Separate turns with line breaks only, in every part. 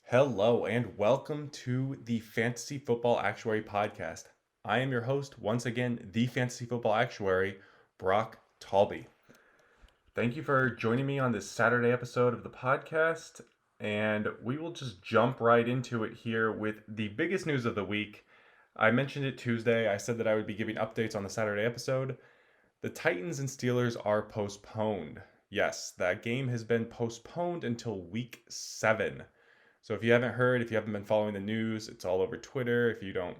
Hello and welcome to the Fantasy Football Actuary Podcast. I am your host, once again, the Fantasy Football Actuary, Brock Talby. Thank you for joining me on this Saturday episode of the podcast, and we will just jump right into it here with the biggest news of the week. I mentioned it Tuesday. I said that I would be giving updates on the Saturday episode. The Titans and Steelers are postponed. Yes, that game has been postponed until week 7. So if you haven't heard, if you haven't been following the news, it's all over Twitter. If you don't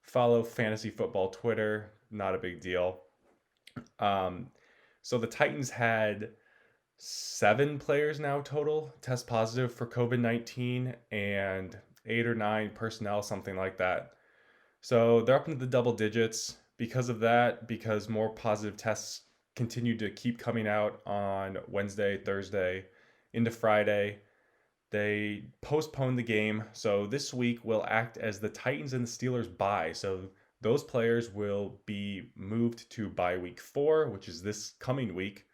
follow fantasy football Twitter, not a big deal. Um, so the Titans had 7 players now total test positive for COVID-19 and 8 or 9 personnel, something like that. So they're up into the double digits because of that, because more positive tests continue to keep coming out on Wednesday, Thursday, into Friday. They postponed the game, so this week will act as the Titans and the Steelers bye. So those players will be moved to bye week 4, which is this coming week,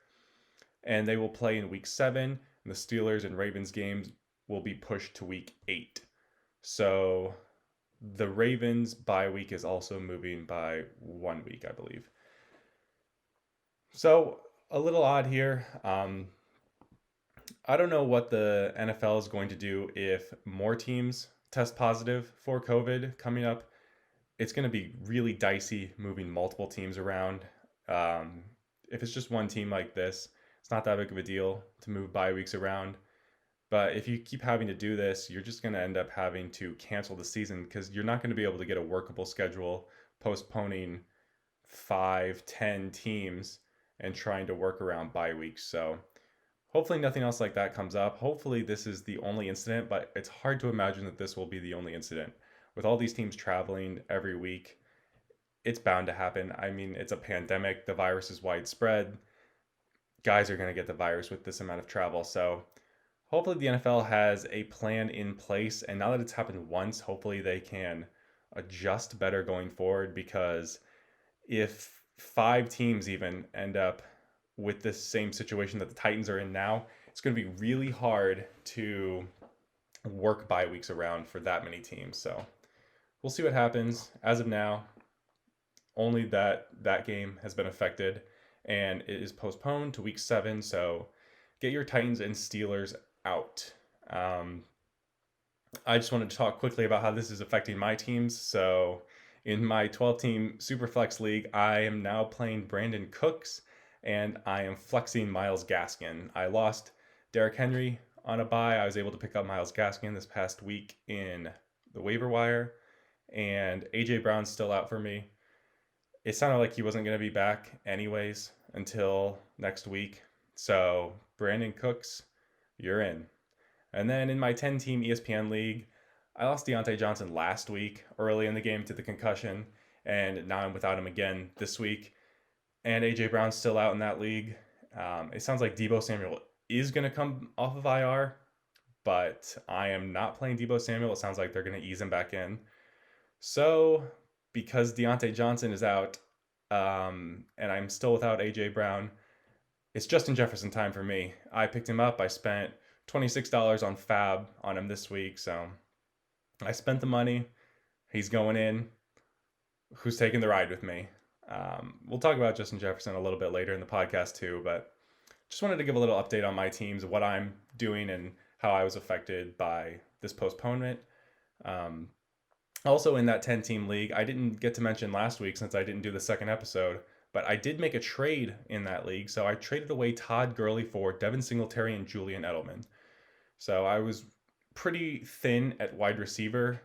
and they will play in week 7. And the Steelers and Ravens games will be pushed to week 8. So the Ravens bye week is also moving by 1 week, I believe. So a little odd here. I don't know what the NFL is going to do if more teams test positive for COVID coming up. It's going to be really dicey moving multiple teams around. If it's just one team like this, it's not that big of a deal to move bye weeks around. But if you keep having to do this, you're just going to end up having to cancel the season because you're not going to be able to get a workable schedule postponing 5, 10 teams and trying to work around bye weeks. So hopefully nothing else like that comes up. Hopefully this is the only incident, but it's hard to imagine that this will be the only incident. With all these teams traveling every week, it's bound to happen. I mean, it's a pandemic. The virus is widespread. Guys are going to get the virus with this amount of travel. So hopefully the NFL has a plan in place. And now that it's happened once, hopefully they can adjust better going forward, because if 5 teams even end up with this same situation that the Titans are in now, it's going to be really hard to work bye weeks around for that many teams. So we'll see what happens. As of now, only that game has been affected, and it is postponed to week 7. So get your Titans and Steelers out. I just wanted to talk quickly about how this is affecting my teams. So in my 12-team Superflex League, I am now playing Brandon Cooks, and I am flexing Myles Gaskin. I lost Derrick Henry on a bye. I was able to pick up Myles Gaskin this past week in the waiver wire, and AJ Brown's still out for me. It sounded like he wasn't going to be back anyways until next week. So Brandon Cooks, you're in. And then in my 10-team ESPN league, I lost Deontay Johnson last week early in the game to the concussion, and now I'm without him again this week. And AJ Brown's still out in that league. It sounds like Deebo Samuel is going to come off of IR, but I am not playing Deebo Samuel. It sounds like they're going to ease him back in. So because Deontay Johnson is out, and I'm still without AJ Brown, it's Justin Jefferson time for me. I picked him up. I spent $26 on Fab on him this week, so I spent the money. He's going in. Who's taking the ride with me? We'll talk about Justin Jefferson a little bit later in the podcast too, but just wanted to give a little update on my teams, what I'm doing, and how I was affected by this postponement. Also in that 10-team league, I didn't get to mention last week since I didn't do the second episode, but I did make a trade in that league. So I traded away Todd Gurley for Devin Singletary and Julian Edelman. So I was pretty thin at wide receiver,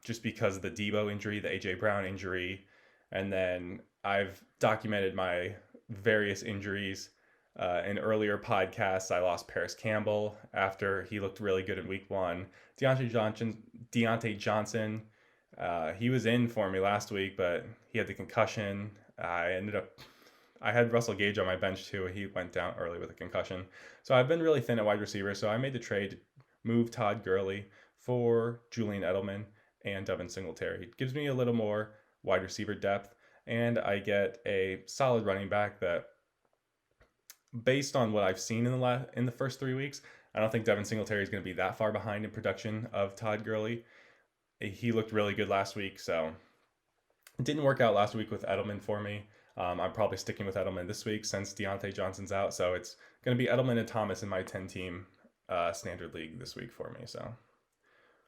just because of the Deebo injury, the AJ Brown injury, and then I've documented my various injuries. In earlier podcasts, I lost Paris Campbell after he looked really good in week 1. Deontay Johnson, he was in for me last week, but he had the concussion. I had Russell Gage on my bench too. He went down early with a concussion. So I've been really thin at wide receiver. So I made the trade to move Todd Gurley for Julian Edelman and Devin Singletary. It gives me a little more wide receiver depth, and I get a solid running back that, based on what I've seen in the first 3 weeks, I don't think Devin Singletary is going to be that far behind in production of Todd Gurley. He looked really good last week, so it didn't work out last week with Edelman for me. I'm probably sticking with Edelman this week since Deontay Johnson's out, so it's going to be Edelman and Thomas in my 10-team standard league this week for me. So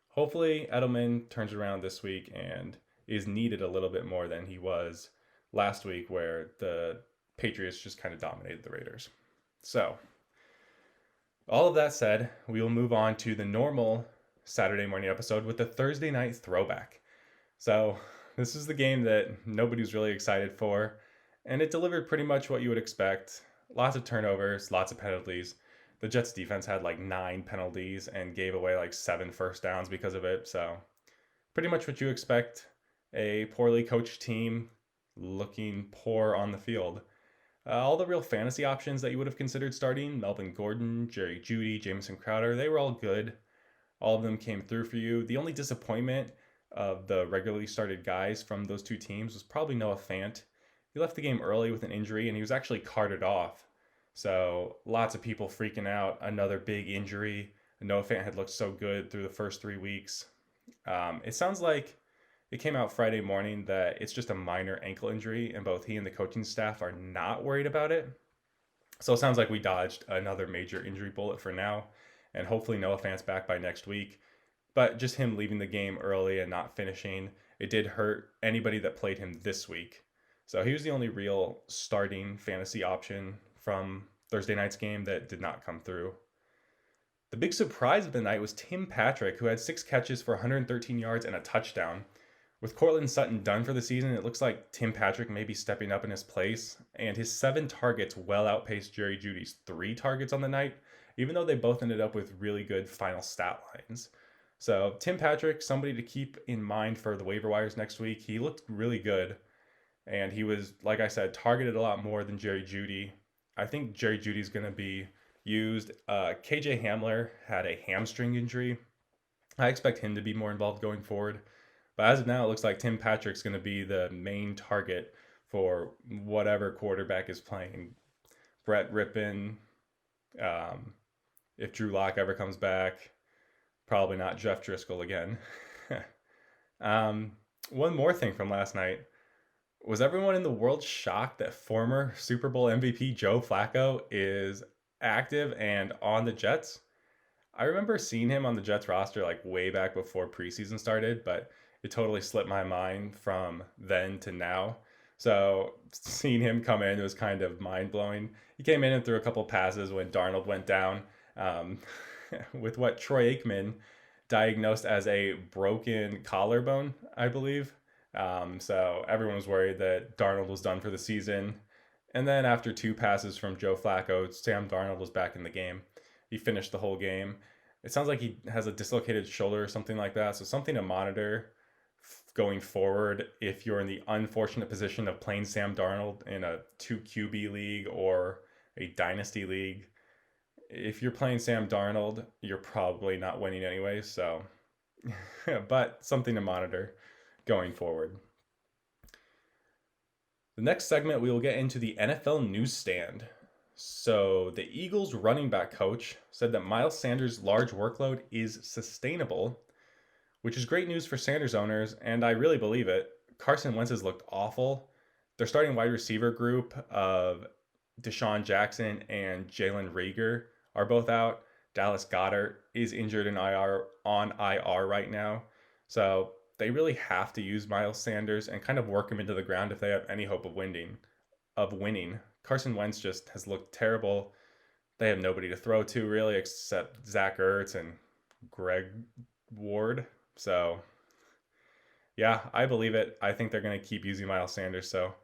hopefully Edelman turns around this week and is needed a little bit more than he was last week, where the Patriots just kind of dominated the Raiders. So all of that said, we will move on to the normal Saturday morning episode with the Thursday night throwback. So this is the game that nobody's really excited for, and it delivered pretty much what you would expect. Lots of turnovers, lots of penalties. The Jets defense had like 9 penalties and gave away like 7 first downs because of it. So pretty much what you expect. A poorly coached team looking poor on the field. All the real fantasy options that you would have considered starting, Melvin Gordon, Jerry Jeudy, Jamison Crowder, they were all good. All of them came through for you. The only disappointment of the regularly started guys from those two teams was probably Noah Fant. He left the game early with an injury, and he was actually carted off. So lots of people freaking out. Another big injury. Noah Fant had looked so good through the first 3 weeks. It sounds like it came out Friday morning that it's just a minor ankle injury, and both he and the coaching staff are not worried about it. So it sounds like we dodged another major injury bullet for now, and hopefully Noah Fant's back by next week. But just him leaving the game early and not finishing, it did hurt anybody that played him this week. So he was the only real starting fantasy option from Thursday night's game that did not come through. The big surprise of the night was Tim Patrick, who had 6 catches for 113 yards and a touchdown. With Courtland Sutton done for the season, it looks like Tim Patrick may be stepping up in his place, and his 7 targets well outpaced Jerry Jeudy's 3 targets on the night, even though they both ended up with really good final stat lines. So Tim Patrick, somebody to keep in mind for the waiver wires next week. He looked really good, and he was, like I said, targeted a lot more than Jerry Jeudy. I think Jerry Jeudy's going to be used. KJ Hamler had a hamstring injury. I expect him to be more involved going forward. But as of now, it looks like Tim Patrick's going to be the main target for whatever quarterback is playing. Brett Rippon, if Drew Lock ever comes back, probably not Jeff Driscoll again. One more thing from last night. Was everyone in the world shocked that former Super Bowl MVP Joe Flacco is active and on the Jets? I remember seeing him on the Jets roster like way back before preseason started, but it totally slipped my mind from then to now. So seeing him come in was kind of mind-blowing. He came in and threw a couple passes when Darnold went down with what Troy Aikman diagnosed as a broken collarbone, I believe. So everyone was worried that Darnold was done for the season. And then after 2 passes from Joe Flacco, Sam Darnold was back in the game. He finished the whole game. It sounds like he has a dislocated shoulder or something like that. So something to monitor going forward if you're in the unfortunate position of playing Sam Darnold in a 2 QB league or a dynasty league. If you're playing Sam Darnold, you're probably not winning anyway. So, but something to monitor going forward. The next segment, we will get into the NFL newsstand. So the Eagles running back coach said that Miles Sanders' large workload is sustainable, which is great news for Sanders owners, and I really believe it. Carson Wentz has looked awful. Their starting wide receiver group of Deshaun Jackson and Jalen Reagor are both out. Dallas Goedert is injured in on IR right now. So they really have to use Miles Sanders and kind of work him into the ground if they have any hope of winning. Carson Wentz just has looked terrible. They have nobody to throw to really except Zach Ertz and Greg Ward. So yeah, I believe it. I think they're going to keep using Miles Sanders. So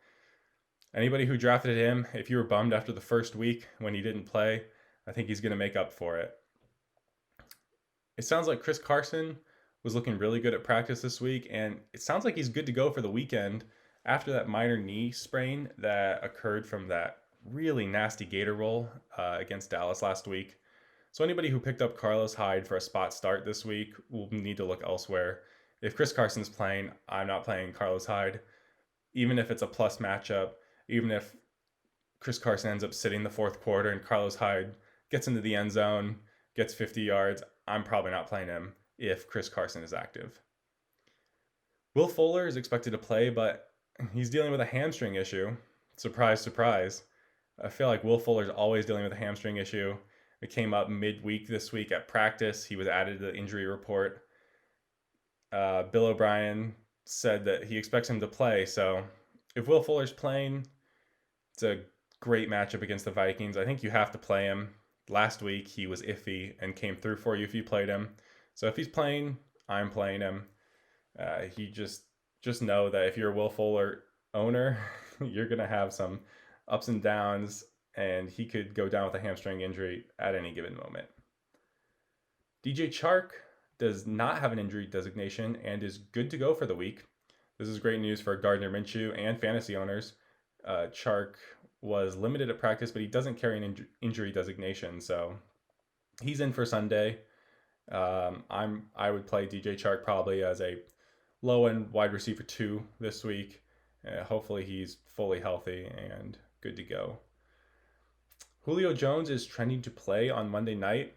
anybody who drafted him, if you were bummed after the first week when he didn't play, I think he's going to make up for it. It sounds like Chris Carson was looking really good at practice this week, and it sounds like he's good to go for the weekend after that minor knee sprain that occurred from that really nasty Gator roll against Dallas last week. So anybody who picked up Carlos Hyde for a spot start this week will need to look elsewhere. If Chris Carson's playing, I'm not playing Carlos Hyde. Even if it's a plus matchup, even if Chris Carson ends up sitting the fourth quarter and Carlos Hyde gets into the end zone, gets 50 yards, I'm probably not playing him if Chris Carson is active. Will Fuller is expected to play, but he's dealing with a hamstring issue. Surprise, surprise. I feel like Will Fuller's always dealing with a hamstring issue. It came up midweek this week at practice. He was added to the injury report. Bill O'Brien said that he expects him to play. So if Will Fuller's playing, it's a great matchup against the Vikings. I think you have to play him. Last week he was iffy and came through for you if you played him. So if he's playing, I'm playing him. He just know that if you're a Will Fuller owner, you're gonna have some ups and downs, and he could go down with a hamstring injury at any given moment. DJ Chark does not have an injury designation and is good to go for the week. This is great news for Gardner Minshew and fantasy owners. Chark was limited at practice, but he doesn't carry an injury designation, so he's in for Sunday. I would play DJ Chark probably as a low-end wide receiver 2 this week. Hopefully he's fully healthy and good to go. Julio Jones is trending to play on Monday night,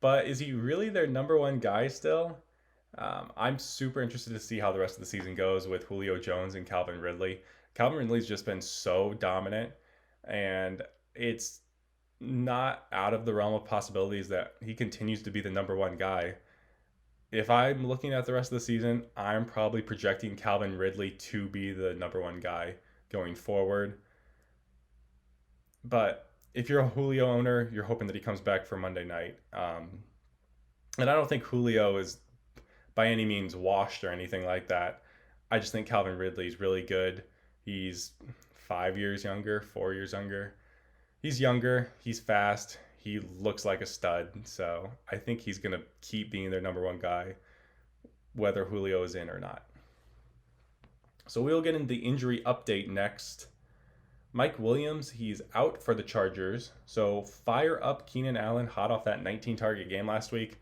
but is he really their number one guy still? I'm super interested to see how the rest of the season goes with Julio Jones and Calvin Ridley. Calvin Ridley's just been so dominant, and it's not out of the realm of possibilities that he continues to be the number one guy. If I'm looking at the rest of the season, I'm probably projecting Calvin Ridley to be the number one guy going forward. But if you're a Julio owner, you're hoping that he comes back for Monday night. And I don't think Julio is by any means washed or anything like that. I just think Calvin Ridley is really good. He's 5 years younger, 4 years younger. He's younger, he's fast, he looks like a stud. So I think he's going to keep being their number one guy, whether Julio is in or not. So we'll get into the injury update next. Mike Williams, he's out for the Chargers. So fire up Keenan Allen hot off that 19-target game last week,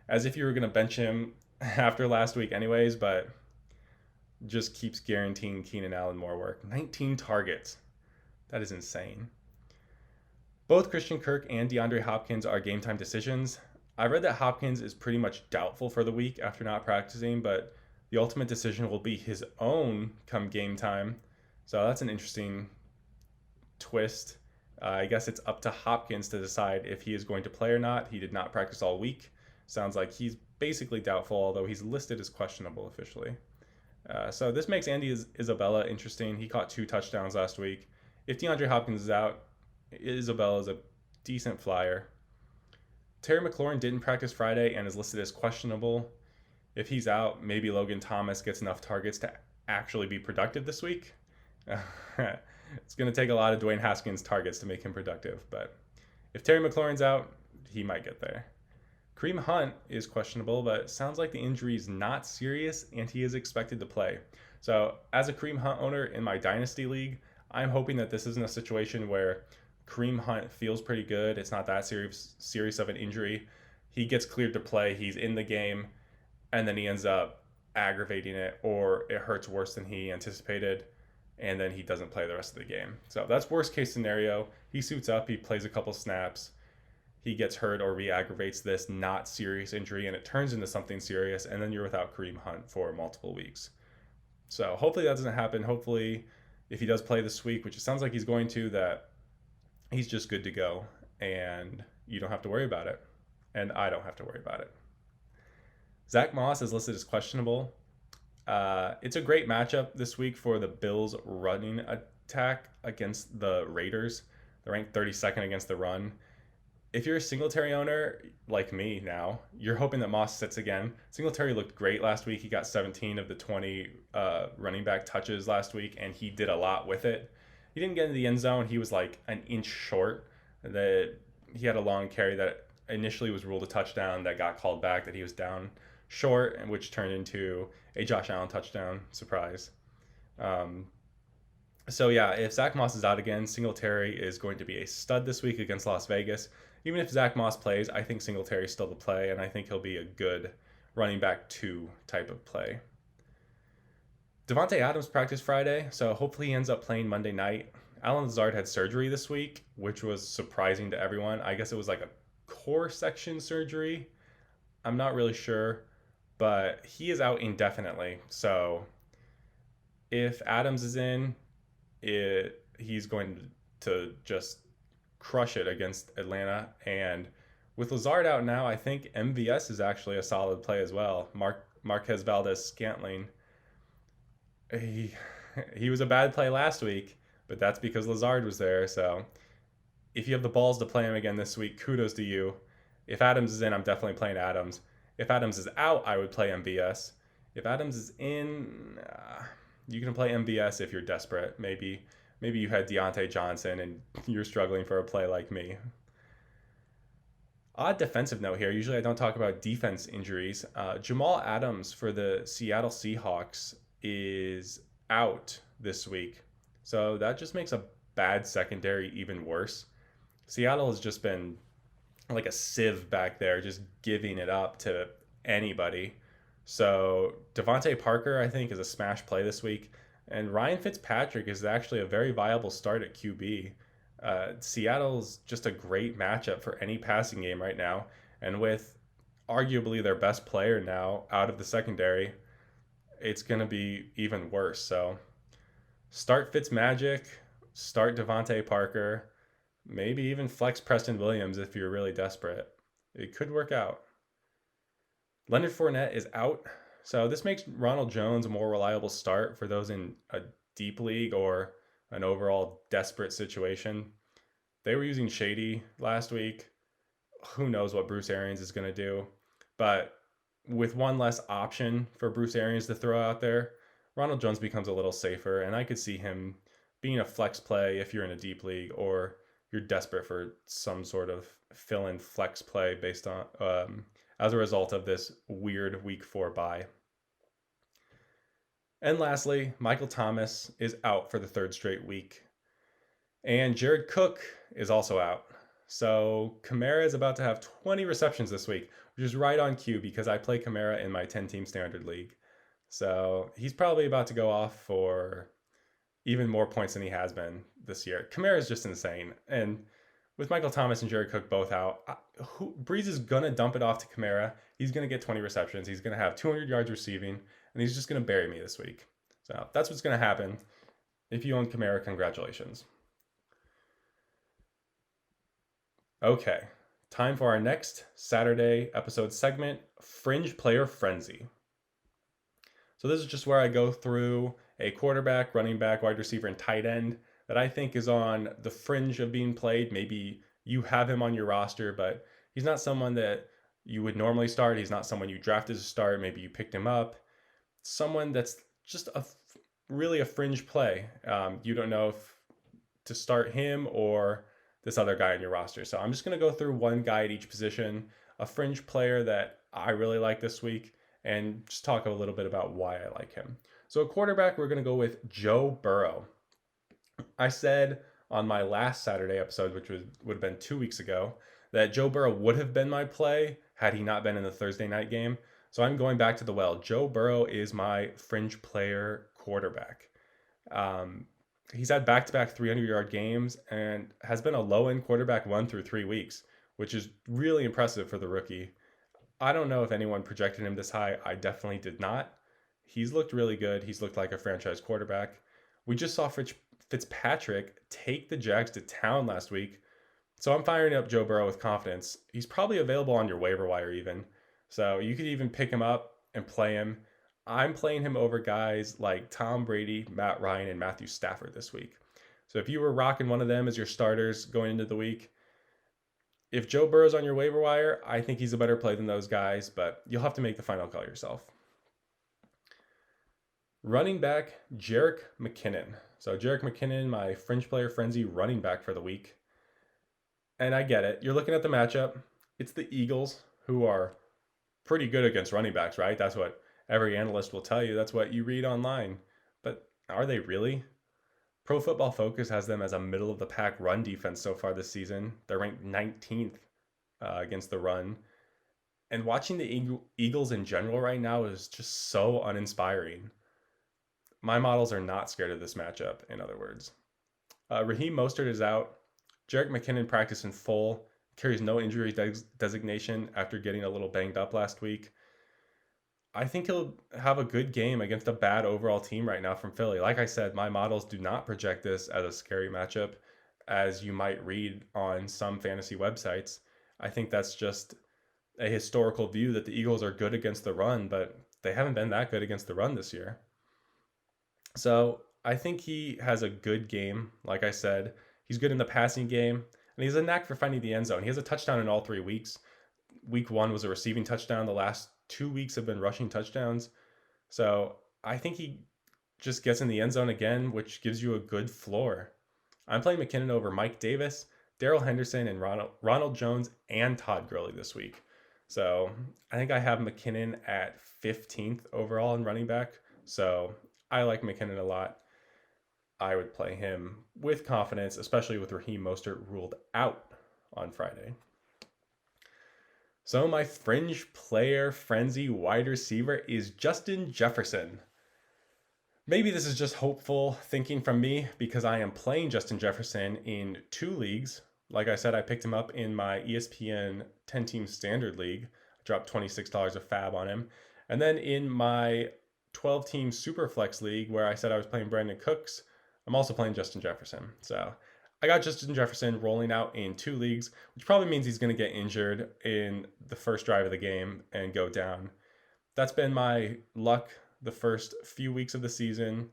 as if you were going to bench him after last week anyways, but just keeps guaranteeing Keenan Allen more work. 19 targets. That is insane. Both Christian Kirk and DeAndre Hopkins are game time decisions. I read that Hopkins is pretty much doubtful for the week after not practicing, but the ultimate decision will be his own come game time. So that's an interesting twist. I guess it's up to Hopkins to decide if he is going to play or not. He did not practice all week. Sounds like he's basically doubtful, although he's listed as questionable officially. So this makes Andy Isabella interesting. He caught 2 touchdowns last week. If DeAndre Hopkins is out, Isabella is a decent flyer. Terry McLaurin didn't practice Friday and is listed as questionable. If he's out, maybe Logan Thomas gets enough targets to actually be productive this week. It's going to take a lot of Dwayne Haskins targets to make him productive, but if Terry McLaurin's out, he might get there. Kareem Hunt is questionable, but it sounds like the injury is not serious and he is expected to play. So as a Kareem Hunt owner in my Dynasty League, I'm hoping that this isn't a situation where Kareem Hunt feels pretty good. It's not that serious of an injury. He gets cleared to play. He's in the game, and then he ends up aggravating it, or it hurts worse than he anticipated, and then he doesn't play the rest of the game. So that's worst case scenario. He suits up. He plays a couple snaps. He gets hurt or re-aggravates this not serious injury, and it turns into something serious, and then you're without Kareem Hunt for multiple weeks. So hopefully that doesn't happen. Hopefully, if he does play this week, which it sounds like he's going to, that he's just good to go, and you don't have to worry about it, and I don't have to worry about it. Zach Moss is listed as questionable. It's a great matchup this week for the Bills' running attack against the Raiders. They're ranked 32nd against the run. If you're a Singletary owner, like me now, you're hoping that Moss sits again. Singletary looked great last week. He got 17 of the 20 running back touches last week, and he did a lot with it. He didn't get into the end zone. He was like an inch short. He had a long carry that initially was ruled a touchdown that got called back, that he was down short, and which turned into a Josh Allen touchdown. Surprise. So yeah, if Zach Moss is out again, Singletary is going to be a stud this week against Las Vegas. Even if Zach Moss plays, I think Singletary is still the play, and I think he'll be a good running back 2 type of play. Devontae Adams practiced Friday, so hopefully he ends up playing Monday night. Allen Lazard had surgery this week, which was surprising to everyone. I guess it was like a core section surgery. I'm not really sure, but he is out indefinitely. So if Adams is in, he's going to just crush it against Atlanta. And with Lazard out now, I think MVS is actually a solid play as well. Marquez Valdez Scantling. He he was a bad play last week, but that's because Lazard was there. So if you have the balls to play him again this week, kudos to you. If Adams is in, I'm definitely playing Adams. If Adams is out, I would play MVS. If Adams is in, you can play MVS if you're desperate. Maybe you had Deontay Johnson and you're struggling for a play like me. Odd defensive note here. Usually I don't talk about defense injuries. Jamal Adams for the Seattle Seahawks is out this week. So that just makes a bad secondary even worse. Seattle has just been like a sieve back there, just giving it up to anybody. So Devontae Parker, I think, is a smash play this week. And Ryan Fitzpatrick is actually a very viable start at QB. Seattle's just a great matchup for any passing game right now. And with arguably their best player now out of the secondary, it's going to be even worse. So start Fitzmagic, start Devontae Parker, maybe even flex Preston Williams if you're really desperate. It could work out. Leonard Fournette is out. So this makes Ronald Jones a more reliable start for those in a deep league or an overall desperate situation. They were using Shady last week. Who knows what Bruce Arians is going to do. But with one less option for Bruce Arians to throw out there, Ronald Jones becomes a little safer. And I could see him being a flex play if you're in a deep league or you're desperate for some sort of fill-in flex play based on as a result of this weird week 4 bye. And lastly, Michael Thomas is out for the third straight week. And Jared Cook is also out. So Kamara is about to have 20 receptions this week, which is right on cue because I play Kamara in my 10-team standard league. So he's probably about to go off for even more points than he has been this year. Kamara is just insane. And with Michael Thomas and Jared Cook both out, Breeze is going to dump it off to Kamara. He's going to get 20 receptions. He's going to have 200 yards receiving, and he's just going to bury me this week. So that's what's going to happen. If you own Kamara, congratulations. Okay, time for our next Saturday episode segment, Fringe Player Frenzy. So this is just where I go through a quarterback, running back, wide receiver, and tight end that I think is on the fringe of being played. Maybe you have him on your roster, but he's not someone that you would normally start. He's not someone you drafted to start. Maybe you picked him up. Someone that's just really a fringe play. You don't know if to start him or this other guy on your roster. So I'm just going to go through one guy at each position, a fringe player that I really like this week, and just talk a little bit about why I like him. So a quarterback, we're going to go with Joe Burrow. I said on my last Saturday episode, which would have been 2 weeks ago, that Joe Burrow would have been my play had he not been in the Thursday night game. So I'm going back to the well. Joe Burrow is my fringe player quarterback. He's had back-to-back 300-yard games and has been a low-end quarterback 1 through 3 weeks, which is really impressive for the rookie. I don't know if anyone projected him this high. I definitely did not. He's looked really good. He's looked like a franchise quarterback. We just saw Fitzpatrick take the Jags to town last week. So I'm firing up Joe Burrow with confidence. He's probably available on your waiver wire even. So you could even pick him up and play him. I'm playing him over guys like Tom Brady, Matt Ryan, and Matthew Stafford this week. So if you were rocking one of them as your starters going into the week, if Joe Burrow's on your waiver wire, I think he's a better play than those guys, but you'll have to make the final call yourself. Running back, Jerick McKinnon. So Jerick McKinnon, my fringe player frenzy running back for the week. And I get it. You're looking at the matchup. It's the Eagles, who are pretty good against running backs, right? That's what every analyst will tell you. That's what you read online. But are they really? Pro Football Focus has them as a middle-of-the-pack run defense so far this season. They're ranked 19th against the run. And watching the Eagles in general right now is just so uninspiring. My models are not scared of this matchup, in other words. Raheem Mostert is out. Jerick McKinnon practiced in full. carries no injury designation after getting a little banged up last week. I think he'll have a good game against a bad overall team right now from Philly. Like I said, my models do not project this as a scary matchup, as you might read on some fantasy websites. I think that's just a historical view that the Eagles are good against the run, but they haven't been that good against the run this year. So I think he has a good game. Like I said, he's good in the passing game, and he has a knack for finding the end zone. He has a touchdown in all 3 weeks. Week 1 was a receiving touchdown. The last 2 weeks have been rushing touchdowns. So I think he just gets in the end zone again, which gives you a good floor. I'm playing McKinnon over Mike Davis, Darrell Henderson, and Ronald Jones and Todd Gurley this week. So I think I have McKinnon at 15th overall in running back. So I like McKinnon a lot. I would play him with confidence, especially with Raheem Mostert ruled out on Friday. So my fringe player frenzy wide receiver is Justin Jefferson. Maybe this is just hopeful thinking from me because I am playing Justin Jefferson in 2 leagues. Like I said, I picked him up in my ESPN 10-team standard league. I dropped $26 of fab on him. And then in my 12-team Superflex league, where I said I was playing Brandon Cooks, I'm also playing Justin Jefferson. So I got Justin Jefferson rolling out in 2 leagues, which probably means he's going to get injured in the first drive of the game and go down. That's been my luck the first few weeks of the season.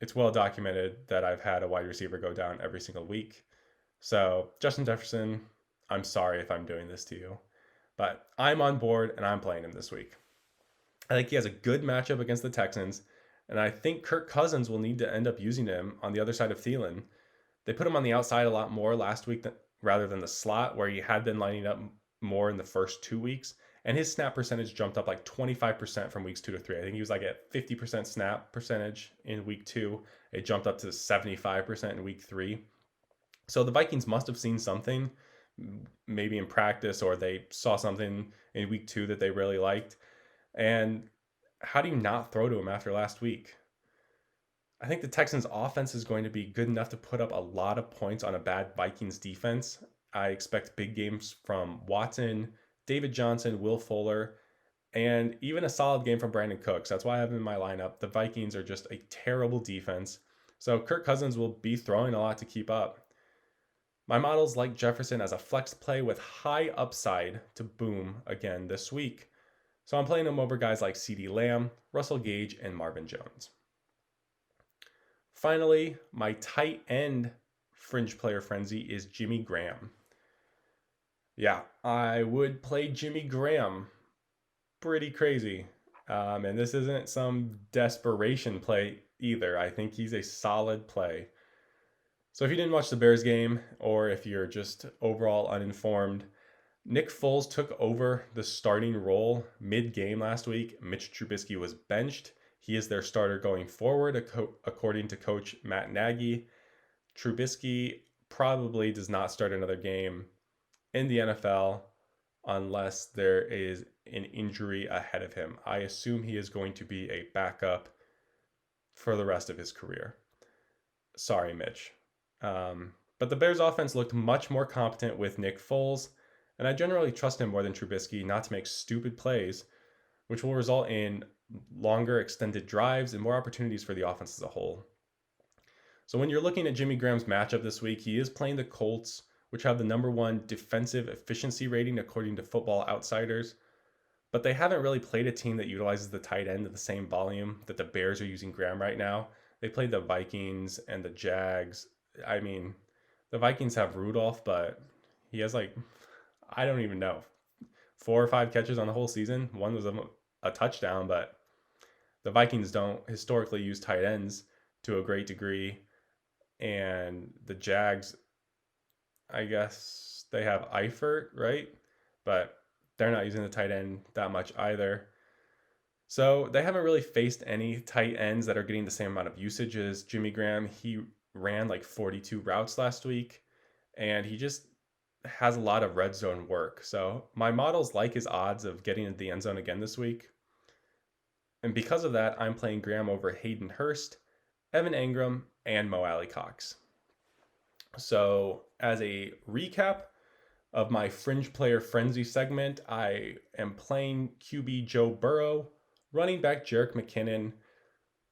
It's well documented that I've had a wide receiver go down every single week. So, Justin Jefferson, I'm sorry if I'm doing this to you, but I'm on board and I'm playing him this week. I think he has a good matchup against the Texans, and I think Kirk Cousins will need to end up using him on the other side of Thielen. They put him on the outside a lot more last week rather than the slot, where he had been lining up more in the first 2 weeks. And his snap percentage jumped up like 25% from weeks 2 to 3. I think he was like at 50% snap percentage in week 2. It jumped up to 75% in week 3. So the Vikings must have seen something, maybe in practice, or they saw something in week 2 that they really liked. And how do you not throw to him after last week? I think the Texans' offense is going to be good enough to put up a lot of points on a bad Vikings defense. I expect big games from Watson, David Johnson, Will Fuller, and even a solid game from Brandon Cooks. That's why I have him in my lineup. The Vikings are just a terrible defense. So Kirk Cousins will be throwing a lot to keep up. My models like Jefferson as a flex play with high upside to boom again this week. So I'm playing him over guys like CeeDee Lamb, Russell Gage, and Marvin Jones. Finally, my tight end fringe player frenzy is Jimmy Graham. Yeah, I would play Jimmy Graham. Pretty crazy. And this isn't some desperation play either. I think he's a solid play. So if you didn't watch the Bears game, or if you're just overall uninformed, Nick Foles took over the starting role mid-game last week. Mitch Trubisky was benched. He is their starter going forward, according to coach Matt Nagy. Trubisky probably does not start another game in the NFL unless there is an injury ahead of him. I assume he is going to be a backup for the rest of his career. Sorry, Mitch. But the Bears offense looked much more competent with Nick Foles, and I generally trust him more than Trubisky not to make stupid plays, which will result in longer extended drives and more opportunities for the offense as a whole. So when you're looking at Jimmy Graham's matchup this week, he is playing the Colts, which have the #1 defensive efficiency rating according to Football Outsiders. But they haven't really played a team that utilizes the tight end at the same volume that the Bears are using Graham right now. They played the Vikings and the Jags. I mean, the Vikings have Rudolph, but he has I don't even know, 4 or 5 catches on the whole season. One was a touchdown, but the Vikings don't historically use tight ends to a great degree. And the Jags, I guess they have Eifert, right? But they're not using the tight end that much either. So they haven't really faced any tight ends that are getting the same amount of usage as Jimmy Graham. He ran like 42 routes last week, and he just has a lot of red zone work. So my models like his odds of getting into the end zone again this week. And because of that, I'm playing Graham over Hayden Hurst, Evan Engram, and Mo Alley-Cox. So, as a recap of my Fringe Player Frenzy segment, I am playing QB Joe Burrow, running back Jerick McKinnon,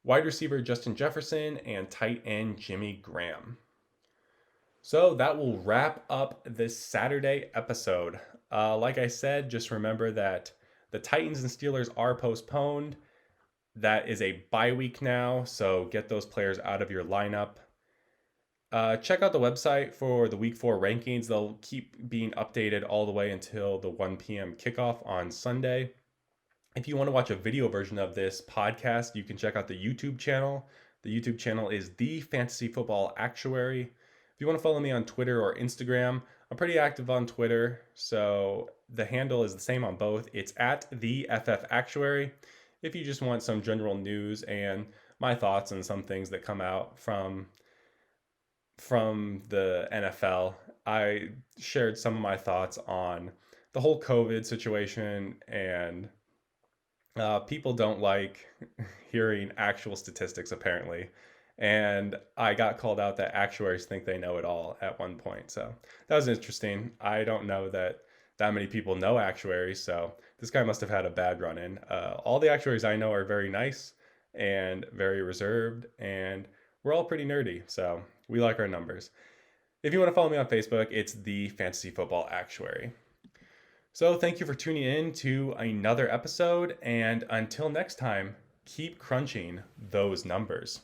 wide receiver Justin Jefferson, and tight end Jimmy Graham. So that will wrap up this Saturday episode. Like I said, just remember that the Titans and Steelers are postponed. That is a bye week now, so get those players out of your lineup. Check out the website for the week 4 rankings. They'll keep being updated all the way until the 1 p.m. kickoff on Sunday. If you want to watch a video version of this podcast, you can check out the YouTube channel. The YouTube channel is The Fantasy Football Actuary. If you want to follow me on Twitter or Instagram, I'm pretty active on Twitter, so the handle is the same on both. It's at The FF Actuary. If you just want some general news and my thoughts on some things that come out from the NFL, I shared some of my thoughts on the whole COVID situation, and people don't like hearing actual statistics, apparently. And I got called out that actuaries think they know it all at one point. So that was interesting. I don't know that many people know actuaries. So this guy must have had a bad run in. All the actuaries I know are very nice and very reserved, and we're all pretty nerdy. So we like our numbers. If you want to follow me on Facebook, it's The Fantasy Football Actuary. So thank you for tuning in to another episode, and until next time, keep crunching those numbers.